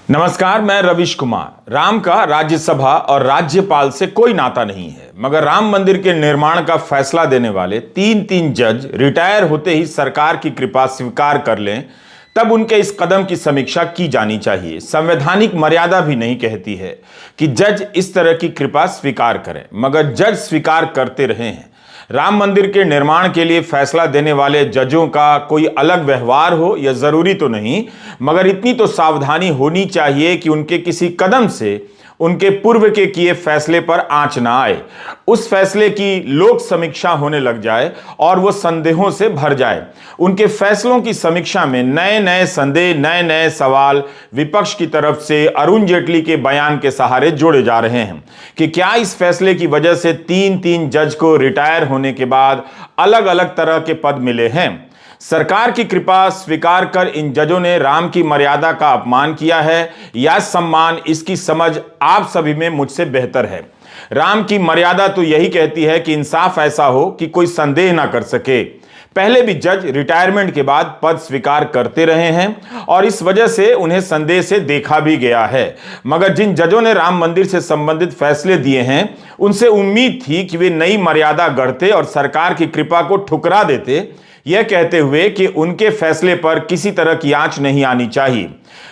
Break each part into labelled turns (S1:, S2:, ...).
S1: नमस्कार, मैं रविश कुमार। राम का राज्यसभा और राज्यपाल से कोई नाता नहीं है, मगर राम मंदिर के निर्माण का फैसला देने वाले तीन जज रिटायर होते ही सरकार की कृपा स्वीकार कर लें, तब उनके इस कदम की समीक्षा की जानी चाहिए। संवैधानिक मर्यादा भी नहीं कहती है कि जज इस तरह की कृपा स्वीकार करें, मगर जज स्वीकार करते रहे हैं। राम मंदिर के निर्माण के लिए फैसला देने वाले जजों का कोई अलग व्यवहार हो यह जरूरी तो नहीं, मगर इतनी तो सावधानी होनी चाहिए कि उनके किसी कदम से उनके पूर्व के किए फैसले पर आंच ना आए, उस फैसले की लोक समीक्षा होने लग जाए और वो संदेहों से भर जाए। उनके फैसलों की समीक्षा में नए नए संदेह, नए नए सवाल विपक्ष की तरफ से अरुण जेटली के बयान के सहारे जोड़े जा रहे हैं कि क्या इस फैसले की वजह से तीन जज को रिटायर होने के बाद अलग अलग तरह के पद मिले हैं। सरकार की कृपा स्वीकार कर इन जजों ने राम की मर्यादा का अपमान किया है या सम्मान, इसकी समझ आप सभी में मुझसे बेहतर है। राम की मर्यादा तो यही कहती है कि इंसाफ ऐसा हो कि कोई संदेह ना कर सके। पहले भी जज रिटायरमेंट के बाद पद स्वीकार करते रहे हैं और इस वजह से उन्हें संदेह से देखा भी गया है, मगर जिन जजों ने राम मंदिर से संबंधित फैसले दिए हैं उनसे उम्मीद थी कि वे नई मर्यादा गढ़ते और सरकार की कृपा को ठुकरा देते, यह कहते हुए कि उनके फैसले पर किसी तरह की आंच नहीं आनी चाहिए।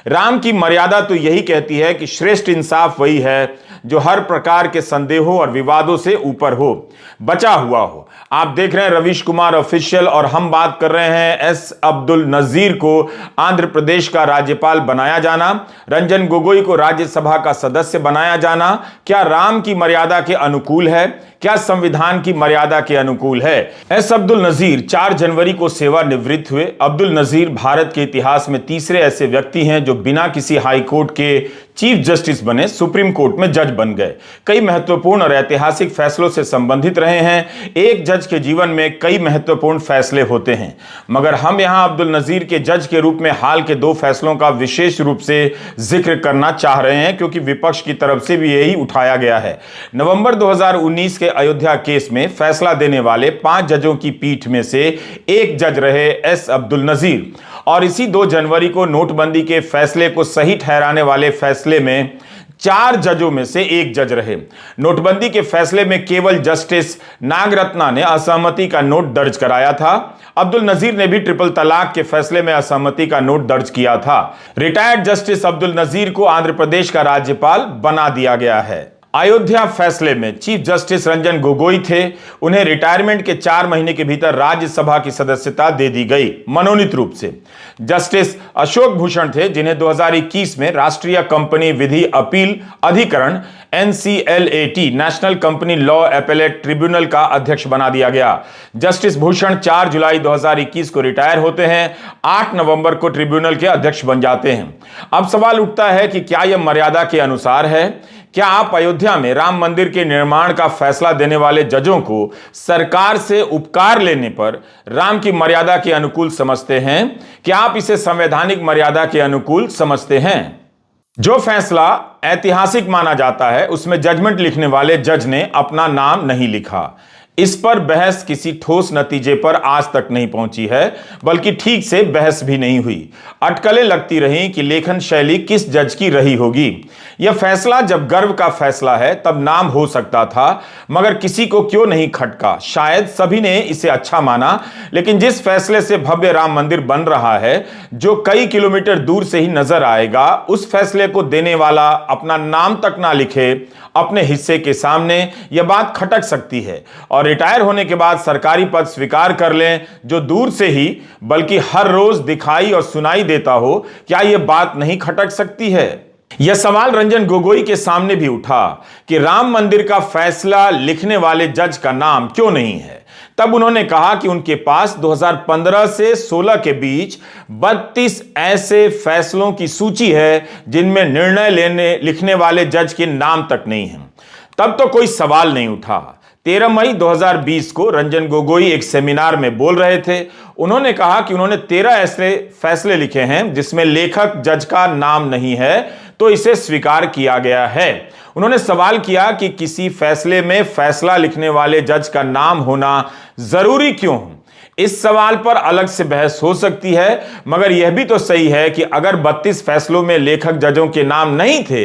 S1: राम की मर्यादा तो यही कहती है कि श्रेष्ठ इंसाफ वही है जो हर प्रकार के संदेहों और विवादों से ऊपर हो, बचा हुआ हो। आप देख रहे हैं रविश कुमार ऑफिशियल और हम बात कर रहे हैं एस अब्दुल नजीर को आंध्र प्रदेश का राज्यपाल बनाया जाना, रंजन गोगोई को राज्यसभा का सदस्य बनाया जाना क्या राम की मर्यादा के अनुकूल है, क्या संविधान की मर्यादा के अनुकूल है। एस अब्दुल नजीर 4 जनवरी को सेवानिवृत्त हुए। अब्दुल नजीर भारत के इतिहास में तीसरे ऐसे व्यक्ति हैं जो बिना किसी हाई कोर्ट के चीफ जस्टिस बने सुप्रीम कोर्ट में जज बन गए। कई महत्वपूर्ण और ऐतिहासिक फैसलों से संबंधित रहे हैं। एक जज के जीवन में कई महत्वपूर्ण फैसले होते हैं, मगर हम यहां अब्दुल नजीर के जज के रूप में हाल के 2 फैसलों का विशेष रूप से जिक्र करना चाह रहे हैं, क्योंकि विपक्ष की तरफ से भी यही उठाया गया है। नवंबर 2019 के अयोध्या केस में फैसला देने वाले 5 जजों की पीठ में से एक जज रहे एस अब्दुल नजीर, और इसी 2 जनवरी को नोटबंदी के फैसले को सही ठहराने वाले फैसले में 4 जजों में से एक जज रहे। नोटबंदी के फैसले में केवल जस्टिस नागरत्ना ने असहमति का नोट दर्ज कराया था। अब्दुल नजीर ने भी ट्रिपल तलाक के फैसले में असहमति का नोट दर्ज किया था। रिटायर्ड जस्टिस अब्दुल नजीर को आंध्र प्रदेश का राज्यपाल बना दिया गया है। अयोध्या फैसले में चीफ जस्टिस रंजन गोगोई थे, उन्हें रिटायरमेंट के 4 महीने के भीतर राज्यसभा की सदस्यता दे दी गई मनोनीत रूप से। जस्टिस अशोक भूषण थे, जिन्हें 2021 में राष्ट्रीय कंपनी विधि अपील अधिकरण NCLAT national company law appellate tribunal का अध्यक्ष बना दिया गया। जस्टिस भूषण 4 जुलाई 2021 को रिटायर होते हैं, 8 नवंबर को ट्रिब्यूनल के अध्यक्ष बन जाते हैं। अब सवाल उठता है कि क्या यह मर्यादा के अनुसार है? क्या आप अयोध्या में राम मंदिर के निर्माण का फैसला देने वाले जजों को सरकार से उपकार लेने पर राम की मर्यादा के अनुकूल समझते हैं? क्या आप इसे संवैधानिक मर्यादा के अनुकूल समझते हैं? जो फैसला ऐतिहासिक माना जाता है उसमें जजमेंट लिखने वाले जज ने अपना नाम नहीं लिखा। इस पर बहस किसी ठोस नतीजे पर आज तक नहीं पहुंची है, बल्कि ठीक से बहस भी नहीं हुई। अटकलें लगती रहीं कि लेखन शैली किस जज की रही होगी। यह फैसला जब गर्व का फैसला है तब नाम हो सकता था, मगर किसी को क्यों नहीं खटका। शायद सभी ने इसे अच्छा माना, लेकिन जिस फैसले से भव्य राम मंदिर बन रहा है, जो कई किलोमीटर दूर से ही नजर आएगा, उस फैसले को देने वाला अपना नाम तक ना लिखे अपने हिस्से के सामने, यह बात खटक सकती है। और रिटायर होने के बाद सरकारी पद स्वीकार कर लें जो दूर से ही बल्कि हर रोज दिखाई और सुनाई देता हो, क्या यह बात नहीं खटक सकती है? यह सवाल रंजन गोगोई के सामने भी उठा कि राम मंदिर का फैसला लिखने वाले जज का नाम क्यों नहीं है। तब उन्होंने कहा कि उनके पास 2015 से 16 के बीच 32 ऐसे फैसलों की सूची है जिनमें निर्णय लिखने वाले जज के नाम तक नहीं है। तब तो कोई सवाल नहीं उठा। 13 मई 2020 को रंजन गोगोई एक सेमिनार में बोल रहे थे। उन्होंने कहा कि उन्होंने 13 ऐसे फैसले लिखे हैं जिसमें लेखक जज का नाम नहीं है, तो इसे स्वीकार किया गया है। उन्होंने सवाल किया कि किसी फैसले में फैसला लिखने वाले जज का नाम होना जरूरी क्यों हो। इस सवाल पर अलग से बहस हो सकती है, मगर यह भी तो सही है कि अगर 32 फैसलों में लेखक जजों के नाम नहीं थे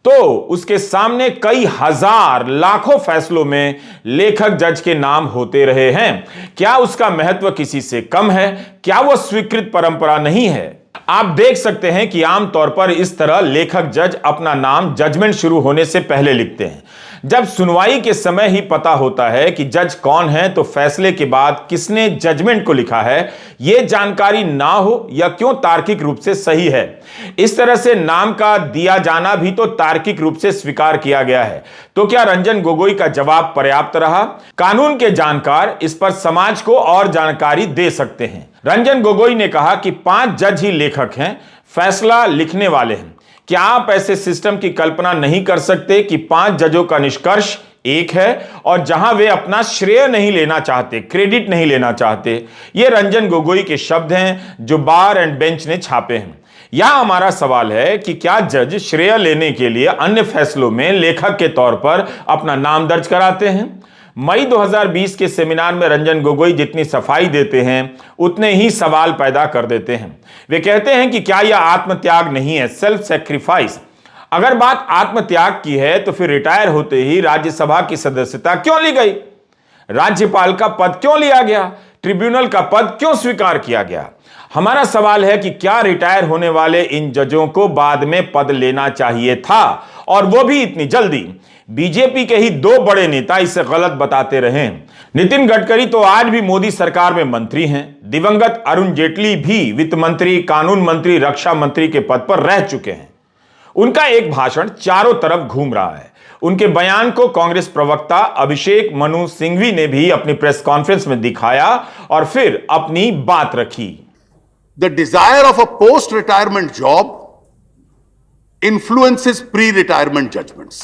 S1: तो उसके सामने कई हजार लाखों फैसलों में लेखक जज के नाम होते रहे हैं। क्या उसका महत्व किसी से कम है? क्या वह स्वीकृत परंपरा नहीं है? आप देख सकते हैं कि आमतौर पर इस तरह लेखक जज अपना नाम जजमेंट शुरू होने से पहले लिखते हैं। जब सुनवाई के समय ही पता होता है कि जज कौन है, तो फैसले के बाद किसने जजमेंट को लिखा है, यह जानकारी ना हो या क्यों तार्किक रूप से सही है। इस तरह से नाम का दिया जाना भी तो तार्किक रूप से स्वीकार किया गया है। तो क्या रंजन गोगोई का जवाब पर्याप्त रहा? कानून के जानकार इस पर समाज को और जानकारी दे सकते हैं। रंजन गोगोई ने कहा कि 5 जज ही लेखक हैं, फैसला लिखने वाले हैं। क्या आप ऐसे सिस्टम की कल्पना नहीं कर सकते कि 5 जजों का निष्कर्ष एक है और जहां वे अपना श्रेय नहीं लेना चाहते, क्रेडिट नहीं लेना चाहते? ये रंजन गोगोई के शब्द हैं जो बार एंड बेंच ने छापे हैं। यहां हमारा सवाल है कि क्या जज श्रेय लेने के लिए अन्य फैसलों में लेखक के तौर पर अपना नाम दर्ज कराते हैं? मई 2020 के सेमिनार में रंजन गोगोई जितनी सफाई देते हैं उतने ही सवाल पैदा कर देते हैं। वे कहते हैं कि क्या यह आत्मत्याग नहीं है, सेल्फ सैक्रिफाइस? अगर बात आत्मत्याग की है तो फिर रिटायर होते ही राज्यसभा की सदस्यता क्यों ली गई? राज्यपाल का पद क्यों लिया गया? ट्रिब्यूनल का पद क्यों स्वीकार किया गया? हमारा सवाल है कि क्या रिटायर होने वाले इन जजों को बाद में पद लेना चाहिए था, और वो भी इतनी जल्दी? बीजेपी के ही 2 बड़े नेता इसे गलत बताते रहे। नितिन गडकरी तो आज भी मोदी सरकार में मंत्री हैं। दिवंगत अरुण जेटली भी वित्त मंत्री, कानून मंत्री, रक्षा मंत्री के पद पर रह चुके हैं। उनका एक भाषण चारों तरफ घूम रहा है। उनके बयान को कांग्रेस प्रवक्ता अभिषेक मनु सिंघवी ने भी अपनी प्रेस कॉन्फ्रेंस में दिखाया और फिर अपनी बात रखी।
S2: The desire of a post retirement job influences pre-retirement judgments.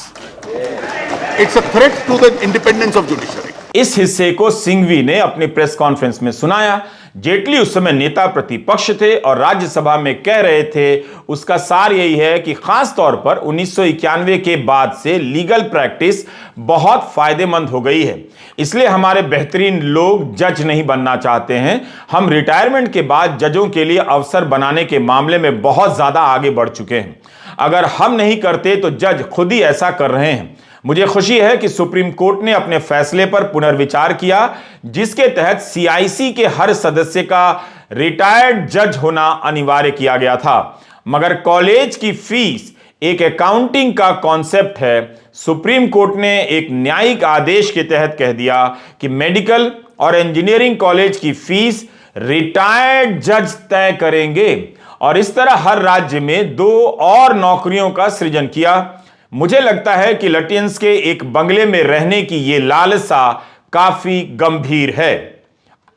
S2: It's a threat to the independence of judiciary.
S1: इस हिस्से को सिंघवी ने अपनी प्रेस कॉन्फ्रेंस में सुनाया। जेटली उस समय नेता प्रतिपक्ष थे और राज्यसभा में कह रहे थे। उसका सार यही है कि खास तौर पर 1991 के बाद से लीगल प्रैक्टिस बहुत फायदेमंद हो गई है, इसलिए हमारे बेहतरीन लोग जज नहीं बनना चाहते हैं। हम रिटायरमेंट के बाद जजों के लिए अवसर बनाने के मामले में बहुत ज्यादा आगे बढ़ चुके हैं। अगर हम नहीं करते तो जज खुद ही ऐसा कर रहे हैं। मुझे खुशी है कि सुप्रीम कोर्ट ने अपने फैसले पर पुनर्विचार किया, जिसके तहत सीआईसी के हर सदस्य का रिटायर्ड जज होना अनिवार्य किया गया था। मगर कॉलेज की फीस एक अकाउंटिंग का कॉन्सेप्ट है। सुप्रीम कोर्ट ने एक न्यायिक आदेश के तहत कह दिया कि मेडिकल और इंजीनियरिंग कॉलेज की फीस रिटायर्ड जज तय करेंगे, और इस तरह हर राज्य में 2 और नौकरियों का सृजन किया। मुझे लगता है कि लटियंस के एक बंगले में रहने की यह लालसा काफी गंभीर है।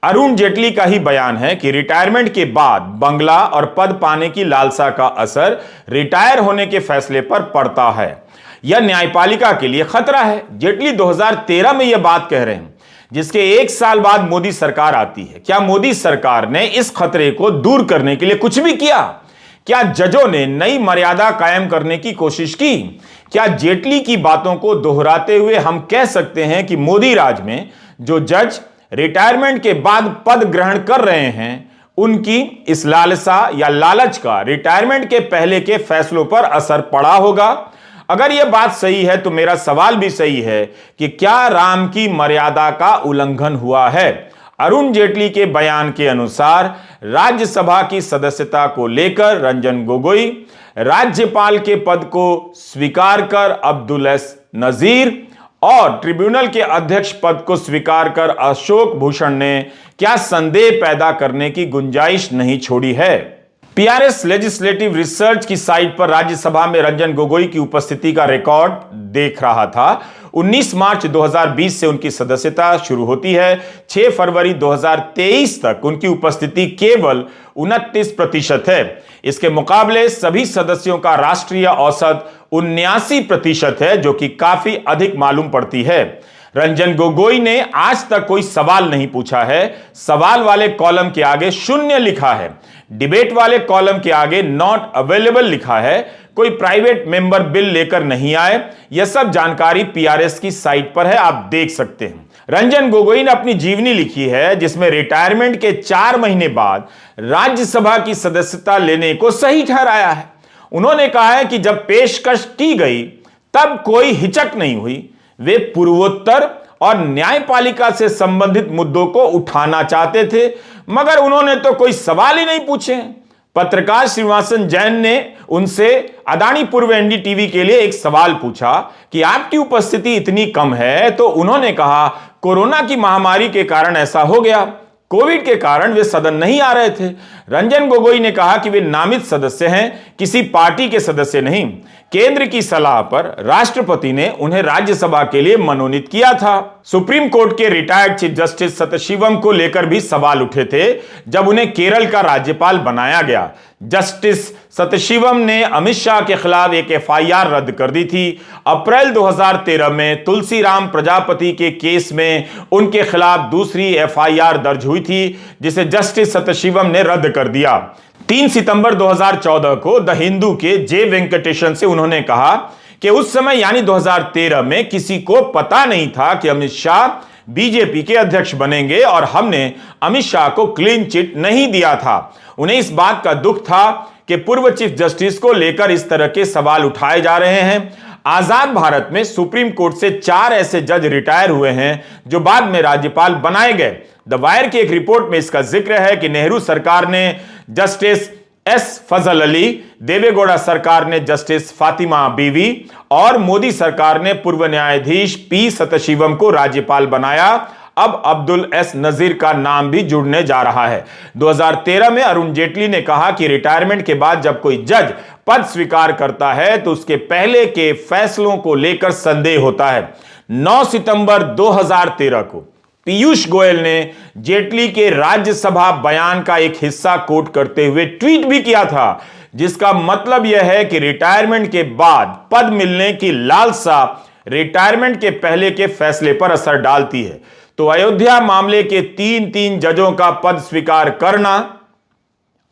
S1: अरुण जेटली का ही बयान है कि रिटायरमेंट के बाद बंगला और पद पाने की लालसा का असर रिटायर होने के फैसले पर पड़ता है। यह न्यायपालिका के लिए खतरा है। जेटली 2013 में यह बात कह रहे हैं, जिसके 1 साल बाद मोदी सरकार आती है। क्या मोदी सरकार ने इस खतरे को दूर करने के लिए कुछ भी किया? क्या जजों ने नई मर्यादा कायम करने की कोशिश की? क्या जेटली की बातों को दोहराते हुए हम कह सकते हैं कि मोदी राज में जो जज रिटायरमेंट के बाद पद ग्रहण कर रहे हैं, उनकी इस लालसा या लालच का रिटायरमेंट के पहले के फैसलों पर असर पड़ा होगा? अगर यह बात सही है तो मेरा सवाल भी सही है कि क्या राम की मर्यादा का उल्लंघन हुआ है? अरुण जेटली के बयान के अनुसार राज्यसभा की सदस्यता को लेकर रंजन गोगोई, राज्यपाल के पद को स्वीकार कर अब्दुल एस नजीर और ट्रिब्यूनल के अध्यक्ष पद को स्वीकार कर अशोक भूषण ने क्या संदेह पैदा करने की गुंजाइश नहीं छोड़ी है। पीआरएस लेजिस्लेटिव रिसर्च की साइट पर राज्यसभा में रंजन गोगोई की उपस्थिति का रिकॉर्ड देख रहा था। 19 मार्च 2020 से उनकी सदस्यता शुरू होती है। 6 फरवरी 2023 तक उनकी उपस्थिति केवल 29% है। इसके मुकाबले सभी सदस्यों का राष्ट्रीय औसत 79% है, जो कि काफी अधिक मालूम पड़ती है। रंजन गोगोई ने आज तक कोई सवाल नहीं पूछा है। सवाल वाले कॉलम के आगे 0 लिखा है। डिबेट वाले कॉलम के आगे नॉट अवेलेबल लिखा है। कोई प्राइवेट मेंबर बिल लेकर नहीं आए। यह सब जानकारी पीआरएस की साइट पर है, आप देख सकते हैं। रंजन गोगोई ने अपनी जीवनी लिखी है जिसमें रिटायरमेंट के 4 महीने बाद राज्यसभा की सदस्यता लेने को सही ठहराया है। उन्होंने कहा है कि जब पेशकश की गई तब कोई हिचक नहीं हुई। वे पूर्वोत्तर और न्यायपालिका से संबंधित मुद्दों को उठाना चाहते थे, मगर उन्होंने तो कोई सवाल ही नहीं पूछे। पत्रकार श्रीनिवासन जैन ने उनसे अदानी पूर्व एनडीटीवी के लिए एक सवाल पूछा कि आपकी उपस्थिति इतनी कम है, तो उन्होंने कहा कोरोना की महामारी के कारण ऐसा हो गया, कोविड के कारण वे सदन नहीं आ रहे थे। रंजन गोगोई ने कहा कि वे नामित सदस्य हैं, किसी पार्टी के सदस्य नहीं। केंद्र की सलाह पर राष्ट्रपति ने उन्हें राज्यसभा के लिए मनोनीत किया था। सुप्रीम कोर्ट के रिटायर्ड चीफ जस्टिस सतशिवम को लेकर भी सवाल उठे थे जब उन्हें केरल का राज्यपाल बनाया गया। जस्टिस सतशिवम ने अमित शाह के खिलाफ एक एफआईआर रद्द कर दी थी। अप्रैल 2013 में तुलसीराम प्रजापति के केस में उनके खिलाफ दूसरी एफआईआर दर्ज हुई थी, जिसे जस्टिस सतशिवम ने रद्द कर दिया। 3 सितंबर 2014 को द हिंदू के जे वेंकटेशन से उन्होंने कहा कि उस समय यानी 2013 में किसी को पता नहीं था कि अमित शाह बीजेपी के अध्यक्ष बनेंगे और हमने अमित शाह को क्लीन चिट नहीं दिया था। उन्हें इस बात का दुख था कि पूर्व चीफ जस्टिस को लेकर इस तरह के सवाल उठाए जा रहे हैं। आजाद भारत में सुप्रीम कोर्ट से 4 ऐसे जज रिटायर हुए हैं जो बाद में राज्यपाल बनाए गए। द वायर की एक रिपोर्ट में इसका जिक्र है कि नेहरू सरकार ने जस्टिस एस फजल अली, देवेगौड़ा सरकार ने जस्टिस फातिमा बीवी और मोदी सरकार ने पूर्व न्यायाधीश पी सतशिवम को राज्यपाल बनाया। अब अब्दुल एस नजीर का नाम भी जुड़ने जा रहा है। 2013 में अरुण जेटली ने कहा कि रिटायरमेंट के बाद जब कोई जज पद स्वीकार करता है तो उसके पहले के फैसलों को लेकर संदेह होता है। 9 सितंबर 2013 को पीयूष गोयल ने जेटली के राज्यसभा बयान का एक हिस्सा कोट करते हुए ट्वीट भी किया था, जिसका मतलब यह है कि रिटायरमेंट के बाद पद मिलने की लालसा रिटायरमेंट के पहले के फैसले पर असर डालती है। तो अयोध्या मामले के 3 जजों का पद स्वीकार करना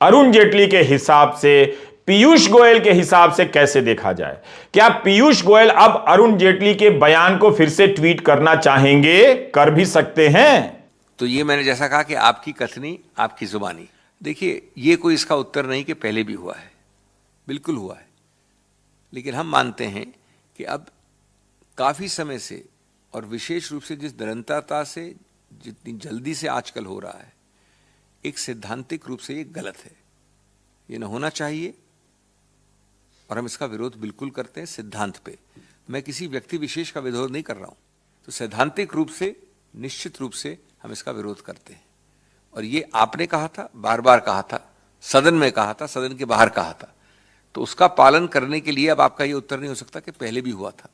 S1: अरुण जेटली के हिसाब से पीयूष गोयल के हिसाब से कैसे देखा जाए? क्या पीयूष गोयल अब अरुण जेटली के बयान को फिर से ट्वीट करना चाहेंगे? कर भी सकते हैं।
S3: तो ये मैंने जैसा कहा कि आपकी कथनी आपकी जुबानी। देखिए, ये कोई इसका उत्तर नहीं कि पहले भी हुआ है, बिल्कुल हुआ है, लेकिन हम मानते हैं कि अब काफी समय से और विशेष रूप से जिस निरंतरता से जितनी जल्दी से आजकल हो रहा है, एक सैद्धांतिक रूप से ये गलत है, ये न होना चाहिए और हम इसका विरोध बिल्कुल करते हैं सिद्धांत पे। मैं किसी व्यक्ति विशेष का विरोध नहीं कर रहा हूं, तो सैद्धांतिक रूप से निश्चित रूप से हम इसका विरोध करते हैं। और ये आपने कहा था, बार बार कहा था, सदन में कहा था, सदन के बाहर कहा था, तो उसका पालन करने के लिए अब आपका ये उत्तर नहीं हो सकता कि पहले भी हुआ था।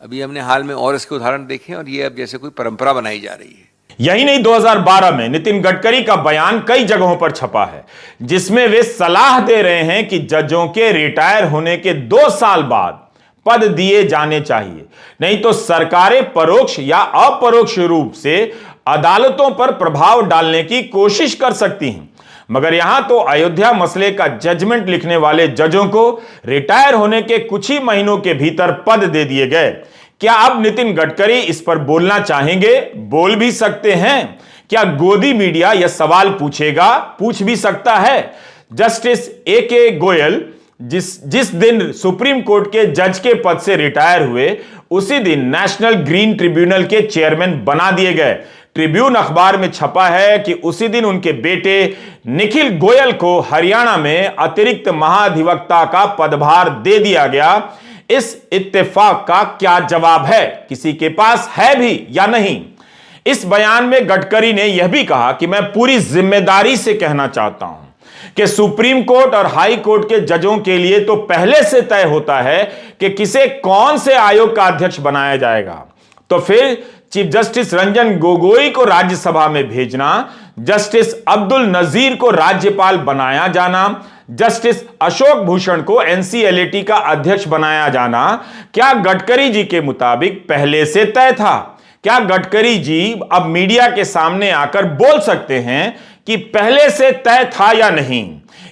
S3: अभी हमने हाल में और इसके उदाहरण देखे और ये अब जैसे कोई परंपरा बनाई जा रही है।
S1: यही नहीं, 2012 में नितिन गडकरी का बयान कई जगहों पर छपा है जिसमें वे सलाह दे रहे हैं कि जजों के रिटायर होने के 2 साल बाद पद दिए जाने चाहिए, नहीं तो सरकारें परोक्ष या अपरोक्ष रूप से अदालतों पर प्रभाव डालने की कोशिश कर सकती हैं। मगर यहां तो अयोध्या मसले का जजमेंट लिखने वाले जजों को रिटायर होने के कुछ ही महीनों के भीतर पद दे दिए गए। क्या अब नितिन गडकरी इस पर बोलना चाहेंगे? बोल भी सकते हैं। क्या गोदी मीडिया यह सवाल पूछेगा? पूछ भी सकता है। Justice A K. गोयल जिस दिन सुप्रीम कोर्ट के जज के पद से रिटायर हुए, उसी दिन नेशनल ग्रीन ट्रिब्यूनल के चेयरमैन बना दिए गए। ट्रिब्यून अखबार में छपा है कि उसी दिन उनके बेटे निखिल गोयल को हरियाणा में अतिरिक्त महाधिवक्ता का पदभार दे दिया गया। इस इत्तेफाक का क्या जवाब है? किसी के पास है भी या नहीं? इस बयान में गडकरी ने यह भी कहा कि मैं पूरी जिम्मेदारी से कहना चाहता हूं कि सुप्रीम कोर्ट और हाई कोर्ट के जजों के लिए तो पहले से तय होता है कि किसे कौन से आयोग का अध्यक्ष बनाया जाएगा। तो फिर चीफ जस्टिस रंजन गोगोई को राज्यसभा में भेजना, जस्टिस अब्दुल नजीर को राज्यपाल बनाया जाना, जस्टिस अशोक भूषण को एनसीएलटी का अध्यक्ष बनाया जाना, क्या गडकरी जी के मुताबिक पहले से तय था? क्या गडकरी जी अब मीडिया के सामने आकर बोल सकते हैं कि पहले से तय था या नहीं,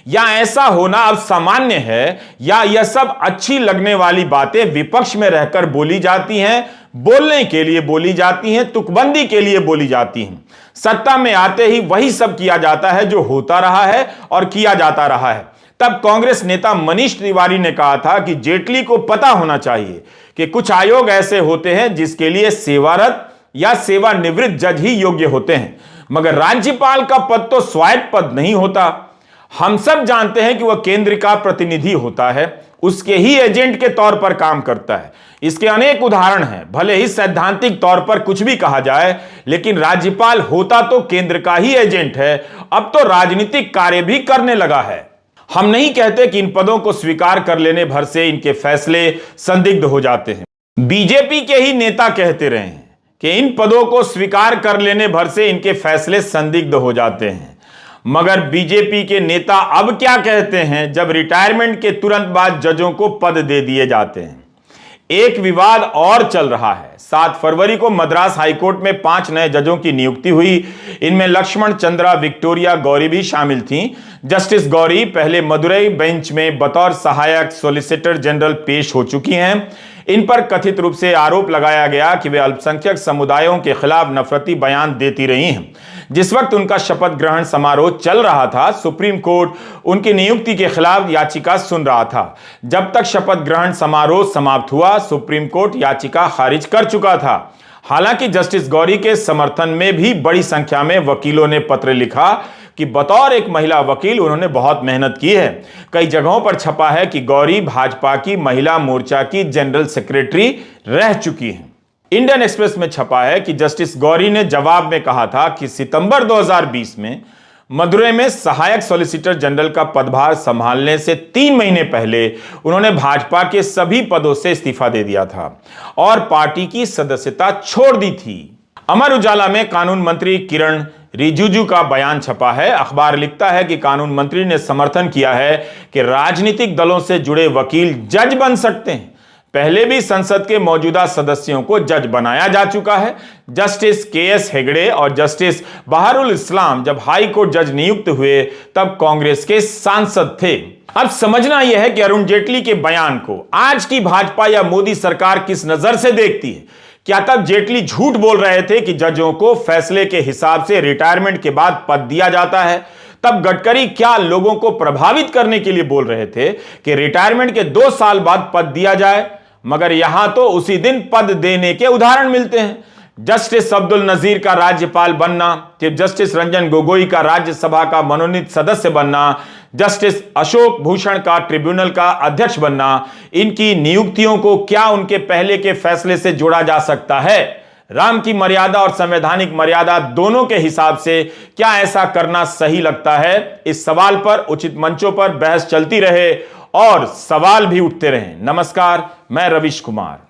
S1: या ऐसा होना अब सामान्य है, या यह सब अच्छी लगने वाली बातें विपक्ष में रहकर बोली जाती हैं, बोलने के लिए बोली जाती हैं, तुकबंदी के लिए बोली जाती हैं। सत्ता में आते ही वही सब किया जाता है जो होता रहा है और किया जाता रहा है। तब कांग्रेस नेता मनीष तिवारी ने कहा था कि जेटली को पता होना चाहिए कि कुछ आयोग ऐसे होते हैं जिसके लिए सेवारत या सेवानिवृत्त जज ही योग्य होते हैं, मगर राज्यपाल का पद तो स्वायत्त पद नहीं होता। हम सब जानते हैं कि वह केंद्र का प्रतिनिधि होता है, उसके ही एजेंट के तौर पर काम करता है। इसके अनेक उदाहरण हैं। भले ही सैद्धांतिक तौर पर कुछ भी कहा जाए, लेकिन राज्यपाल होता तो केंद्र का ही एजेंट है, अब तो राजनीतिक कार्य भी करने लगा है। हम नहीं कहते कि इन पदों को स्वीकार कर लेने भर से इनके फैसले संदिग्ध हो जाते हैं। बीजेपी के ही नेता कहते रहे हैं कि इन पदों को स्वीकार कर लेने भर से इनके फैसले संदिग्ध हो जाते हैं, मगर बीजेपी के नेता अब क्या कहते हैं जब रिटायरमेंट के तुरंत बाद जजों को पद दे दिए जाते हैं। एक विवाद और चल रहा है। 7 फरवरी को मद्रास हाईकोर्ट में 5 नए जजों की नियुक्ति हुई। इनमें लक्ष्मण चंद्रा विक्टोरिया गौरी भी शामिल थीं। जस्टिस गौरी पहले मदुरई बेंच में बतौर सहायक सॉलिसिटर जनरल पेश हो चुकी हैं। इन पर कथित रूप से आरोप लगाया गया कि वे अल्पसंख्यक समुदायों के खिलाफ नफरती बयान देती रही हैं। जिस वक्त उनका शपथ ग्रहण समारोह चल रहा था, सुप्रीम कोर्ट उनकी नियुक्ति के खिलाफ याचिका सुन रहा था। जब तक शपथ ग्रहण समारोह समाप्त हुआ, सुप्रीम कोर्ट याचिका खारिज कर चुका था। हालांकि जस्टिस गौरी के समर्थन में भी बड़ी संख्या में वकीलों ने पत्र लिखा कि बतौर एक महिला वकील उन्होंने बहुत मेहनत की है। कई जगहों पर छपा है कि गौरी भाजपा की महिला मोर्चा की जनरल सेक्रेटरी रह चुकी हैं। इंडियन एक्सप्रेस में छपा है कि जस्टिस गौरी ने जवाब में कहा था कि सितंबर 2020 में मदुरई में सहायक सॉलिसिटर जनरल का पदभार संभालने से 3 महीने पहले उन्होंने भाजपा के सभी पदों से इस्तीफा दे दिया था और पार्टी की सदस्यता छोड़ दी थी। अमर उजाला में कानून मंत्री किरण रिजिजू का बयान छपा है। अखबार लिखता है कि कानून मंत्री ने समर्थन किया है कि राजनीतिक दलों से जुड़े वकील जज बन सकते हैं। पहले भी संसद के मौजूदा सदस्यों को जज बनाया जा चुका है। Justice KS. हेगड़े और जस्टिस बहारुल इस्लाम जब हाई कोर्ट जज नियुक्त हुए तब कांग्रेस के सांसद थे। अब समझना यह है कि अरुण जेटली के बयान को आज की भाजपा या मोदी सरकार किस नजर से देखती है। क्या तब जेटली झूठ बोल रहे थे कि जजों को फैसले के हिसाब से रिटायरमेंट के बाद पद दिया जाता है? तब गडकरी क्या लोगों को प्रभावित करने के लिए बोल रहे थे कि रिटायरमेंट के 2 साल बाद पद दिया जाए? मगर यहां तो उसी दिन पद देने के उदाहरण मिलते हैं। जस्टिस अब्दुल नजीर का राज्यपाल बनना, चीफ जस्टिस रंजन गोगोई का राज्यसभा का मनोनीत सदस्य बनना, जस्टिस अशोक भूषण का ट्रिब्यूनल का अध्यक्ष बनना, इनकी नियुक्तियों को क्या उनके पहले के फैसले से जोड़ा जा सकता है? राम की मर्यादा और संवैधानिक मर्यादा दोनों के हिसाब से क्या ऐसा करना सही लगता है? इस सवाल पर उचित मंचों पर बहस चलती रहे और सवाल भी उठते रहे। नमस्कार, मैं रविश कुमार।